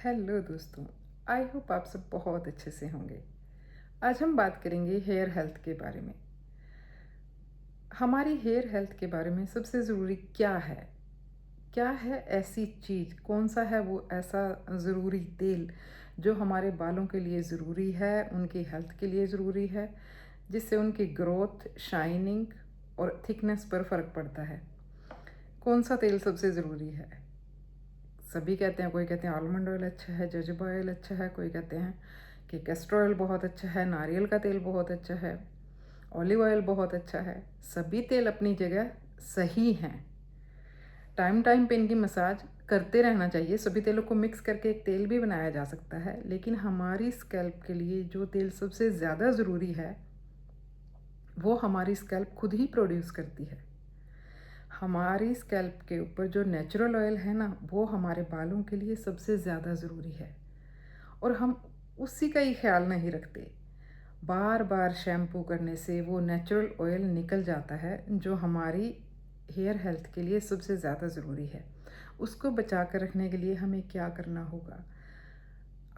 Hello दोस्तों। I hope आप सब बहुत अच्छे से होंगे। आज हम बात करेंगे हेयर हेल्थ के बारे में। हमारी हेयर हेल्थ के बारे में सबसे ज़रूरी क्या है? क्या है ऐसी चीज़, कौन सा है वो ऐसा ज़रूरी तेल जो हमारे बालों के लिए ज़रूरी है, उनकी हेल्थ के लिए ज़रूरी है, जिससे उनकी ग्रोथ, शाइनिंग और थिकनेस पर फ़र्क पड़ता है। कौन सा तेल सबसे ज़रूरी है? सभी कहते हैं, कोई कहते हैं आलमंड ऑयल अच्छा है, जjoba ऑयल अच्छा है, कोई कहते हैं कि कैस्टर ऑयल बहुत अच्छा है, नारियल का तेल बहुत अच्छा है, ऑलिव ऑयल बहुत अच्छा है। सभी तेल अपनी जगह सही हैं। टाइम टाइम पे इनकी मसाज करते रहना चाहिए। सभी तेलों को मिक्स करके एक तेल भी बनाया जा सकता है, लेकिन हमारी स्कैल्प के लिए जो तेल सबसे ज़्यादा ज़रूरी है वो हमारी स्कैल्प खुद ही प्रोड्यूस करती है। हमारी स्कैल्प के ऊपर जो नेचुरल ऑयल है ना, वो हमारे बालों के लिए सबसे ज़्यादा ज़रूरी है और हम उसी का ही ख्याल नहीं रखते। बार बार शैम्पू करने से वो नेचुरल ऑयल निकल जाता है जो हमारी हेयर हेल्थ के लिए सबसे ज़्यादा ज़रूरी है। उसको बचा कर रखने के लिए हमें क्या करना होगा?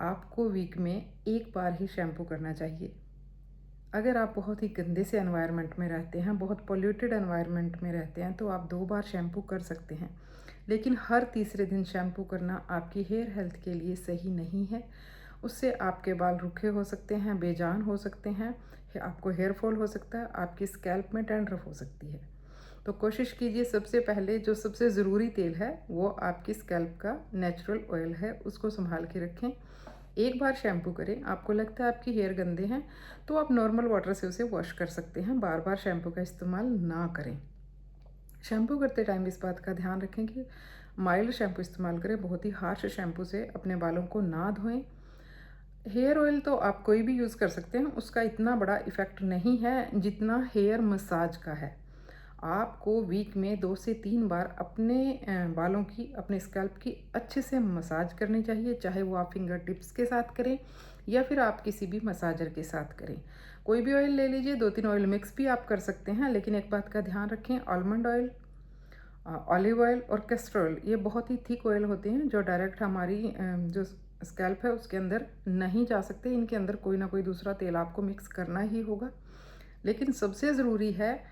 आपको वीक में एक बार ही शैम्पू करना चाहिए। अगर आप बहुत ही गंदे से एनवायरनमेंट में रहते हैं, बहुत पोल्यूटेड एनवायरनमेंट में रहते हैं, तो आप 2 बार शैम्पू कर सकते हैं। लेकिन हर तीसरे दिन शैम्पू करना आपकी हेयर हेल्थ के लिए सही नहीं है। उससे आपके बाल रूखे हो सकते हैं, बेजान हो सकते हैं, आपको हेयर फॉल हो सकता है, आपकी स्कैल्प में डैंड्रफ हो सकती है। तो कोशिश कीजिए, सबसे पहले जो सबसे ज़रूरी तेल है वो आपकी स्कैल्प का नेचुरल ऑयल है, उसको संभाल के रखें। एक बार शैम्पू करें, आपको लगता है आपकी हेयर गंदे हैं तो आप नॉर्मल वाटर से उसे वॉश कर सकते हैं। बार बार शैम्पू का इस्तेमाल ना करें। शैम्पू करते टाइम इस बात का ध्यान रखें कि माइल्ड शैम्पू इस्तेमाल करें। बहुत ही हार्श शैम्पू से अपने बालों को ना धोएं। हेयर ऑयल तो आप कोई भी यूज़ कर सकते हैं, उसका इतना बड़ा इफ़ेक्ट नहीं है जितना हेयर मसाज का है। आपको वीक में 2 से 3 बार अपने बालों की, अपने स्कैल्प की अच्छे से मसाज करनी चाहिए, चाहे वो आप फिंगर टिप्स के साथ करें या फिर आप किसी भी मसाजर के साथ करें। कोई भी ऑयल ले लीजिए, 2-3 ऑयल मिक्स भी आप कर सकते हैं, लेकिन एक बात का ध्यान रखें, आलमंड ऑयल, ऑलिव ऑयल और कैस्टर ऑयल ये बहुत ही थिक ऑयल होते हैं जो डायरेक्ट हमारी जो स्कैल्प है उसके अंदर नहीं जा सकते। इनके अंदर कोई ना कोई दूसरा तेल आपको मिक्स करना ही होगा। लेकिन सबसे ज़रूरी है,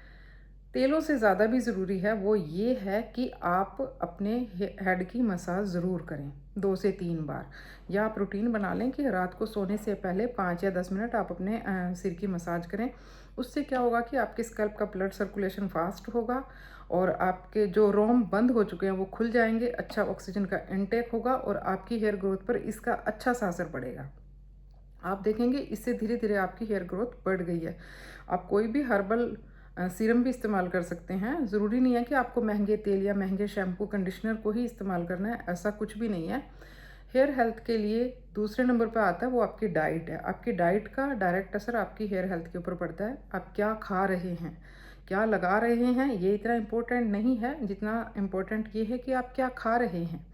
तेलों से ज़्यादा भी ज़रूरी है, वो ये है कि आप अपने हेड की मसाज ज़रूर करें 2 से 3 बार। या आप रूटीन बना लें कि रात को सोने से पहले 5 या 10 मिनट आप अपने सिर की मसाज करें। उससे क्या होगा कि आपके स्कैल्प का ब्लड सर्कुलेशन फास्ट होगा और आपके जो रोम बंद हो चुके हैं वो खुल जाएंगे, अच्छा ऑक्सीजन का इनटेक होगा और आपकी हेयर ग्रोथ पर इसका अच्छा सा असर पड़ेगा। आप देखेंगे इससे धीरे धीरे आपकी हेयर ग्रोथ बढ़ गई है। आप कोई भी हर्बल सीरम भी इस्तेमाल कर सकते हैं। ज़रूरी नहीं है कि आपको महंगे तेल या महंगे शैम्पू कंडीशनर को ही इस्तेमाल करना है, ऐसा कुछ भी नहीं है। हेयर हेल्थ के लिए दूसरे नंबर पर आता है वो आपकी डाइट है। आपकी डाइट का डायरेक्ट असर आपकी हेयर हेल्थ के ऊपर पड़ता है। आप क्या खा रहे हैं, क्या लगा रहे हैं, ये इतना इम्पोर्टेंट नहीं है जितना इम्पोर्टेंट ये है कि आप क्या खा रहे हैं।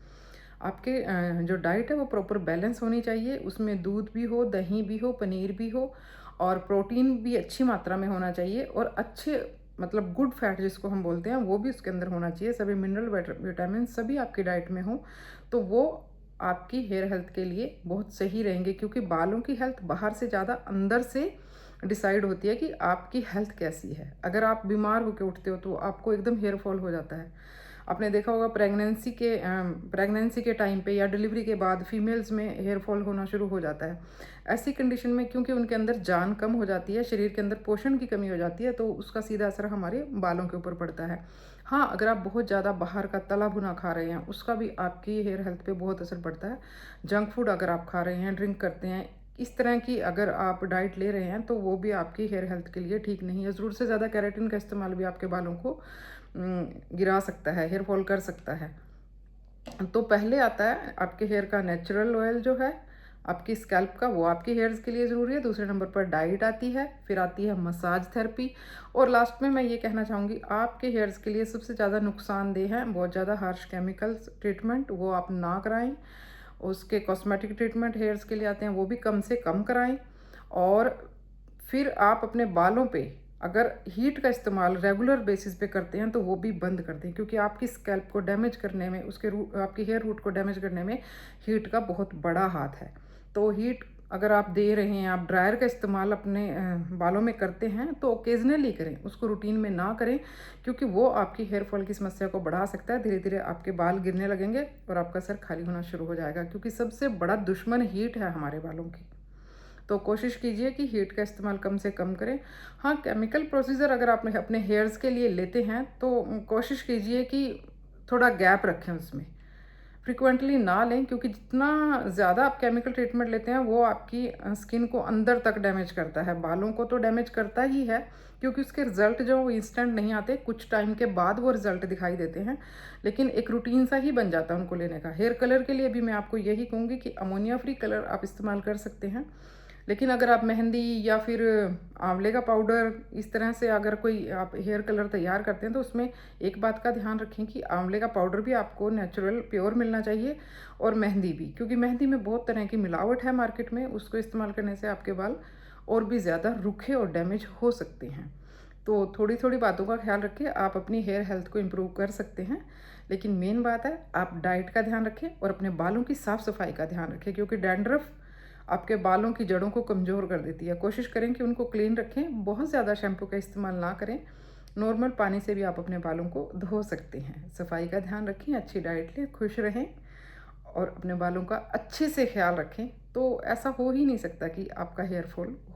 आपके जो डाइट है वो प्रॉपर बैलेंस होनी चाहिए। उसमें दूध भी हो, दही भी हो, पनीर भी हो और प्रोटीन भी अच्छी मात्रा में होना चाहिए और अच्छे मतलब गुड फैट जिसको हम बोलते हैं वो भी उसके अंदर होना चाहिए। सभी मिनरल विटामिन सभी आपकी डाइट में हो तो वो आपकी हेयर हेल्थ के लिए बहुत सही रहेंगे, क्योंकि बालों की हेल्थ बाहर से ज़्यादा अंदर से डिसाइड होती है कि आपकी हेल्थ कैसी है। अगर आप बीमार होकर उठते हो तो आपको एकदम हेयर फॉल हो जाता है। आपने देखा होगा प्रेगनेंसी के टाइम पे या डिलीवरी के बाद फीमेल्स में हेयर फॉल होना शुरू हो जाता है। ऐसी कंडीशन में क्योंकि उनके अंदर जान कम हो जाती है, शरीर के अंदर पोषण की कमी हो जाती है, तो उसका सीधा असर हमारे बालों के ऊपर पड़ता है। हाँ, अगर आप बहुत ज़्यादा बाहर का तला भुना खा रहे हैं उसका भी आपकी हेयर हेल्थ पे बहुत असर पड़ता है। जंक फूड अगर आप खा रहे हैं, ड्रिंक करते हैं, इस तरह की अगर आप डाइट ले रहे हैं तो वो भी आपकी हेयर हेल्थ के लिए ठीक नहीं है। ज़रूरत से ज़्यादा केराटिन का इस्तेमाल भी आपके बालों को गिरा सकता है, हेयर फॉल कर सकता है। तो पहले आता है आपके हेयर का नेचुरल ऑयल जो है आपकी स्कैल्प का, वो आपके हेयर्स के लिए ज़रूरी है। दूसरे नंबर पर डाइट आती है, फिर आती है मसाज थेरेपी और लास्ट में मैं ये कहना चाहूँगी आपके हेयर्स के लिए सबसे ज़्यादा नुकसानदेह है बहुत ज़्यादा हार्श केमिकल्स ट्रीटमेंट, वो आप ना कराएं। उसके कॉस्मेटिक ट्रीटमेंट हेयर्स के लिए आते हैं, वो भी कम से कम कराएं। और फिर आप अपने बालों पे अगर हीट का इस्तेमाल रेगुलर बेसिस पे करते हैं तो वो भी बंद कर दें, क्योंकि आपकी स्कैल्प को डैमेज करने में, उसके आपकी हेयर रूट को डैमेज करने में हीट का बहुत बड़ा हाथ है। तो हीट अगर आप दे रहे हैं, आप ड्रायर का इस्तेमाल अपने बालों में करते हैं तो ओकेजनली करें, उसको रूटीन में ना करें, क्योंकि वो आपकी हेयर फॉल की समस्या को बढ़ा सकता है। धीरे धीरे आपके बाल गिरने लगेंगे और आपका सर खाली होना शुरू हो जाएगा, क्योंकि सबसे बड़ा दुश्मन हीट है हमारे बालों की। तो कोशिश कीजिए कि हीट का इस्तेमाल कम से कम करें। हाँ, केमिकल प्रोसीजर अगर आप अपने हेयर्स के लिए लेते हैं तो कोशिश कीजिए कि थोड़ा गैप रखें उसमें, फ्रिक्वेंटली ना लें, क्योंकि जितना ज़्यादा आप केमिकल ट्रीटमेंट लेते हैं वो आपकी स्किन को अंदर तक डैमेज करता है। बालों को तो डैमेज करता ही है, क्योंकि उसके रिजल्ट जो वो इंस्टेंट नहीं आते, कुछ टाइम के बाद वो रिजल्ट दिखाई देते हैं, लेकिन एक रूटीन सा ही बन जाता है उनको लेने का। हेयर कलर के लिए भी मैं आपको यही कहूँगी कि अमोनिया फ्री कलर आप इस्तेमाल कर सकते हैं, लेकिन अगर आप मेहंदी या फिर आंवले का पाउडर इस तरह से अगर कोई आप हेयर कलर तैयार करते हैं तो उसमें एक बात का ध्यान रखें कि आंवले का पाउडर भी आपको नेचुरल प्योर मिलना चाहिए, और मेहंदी भी, क्योंकि मेहंदी में बहुत तरह की मिलावट है मार्केट में, उसको इस्तेमाल करने से आपके बाल और भी ज़्यादा रूखे और डैमेज हो सकते हैं। तो थोड़ी थोड़ी बातों का ख्याल रखिए, आप अपनी हेयर हेल्थ को इम्प्रूव कर सकते हैं, लेकिन मेन बात है आप डाइट का ध्यान रखें और अपने बालों की साफ़ सफाई का ध्यान रखें, क्योंकि डैंड्रफ आपके बालों की जड़ों को कमज़ोर कर देती है। कोशिश करें कि उनको क्लीन रखें, बहुत ज़्यादा शैम्पू का इस्तेमाल ना करें, नॉर्मल पानी से भी आप अपने बालों को धो सकते हैं। सफाई का ध्यान रखें, अच्छी डाइट लें, खुश रहें और अपने बालों का अच्छे से ख्याल रखें। तो ऐसा हो ही नहीं सकता कि आपका हेयर फॉल हो।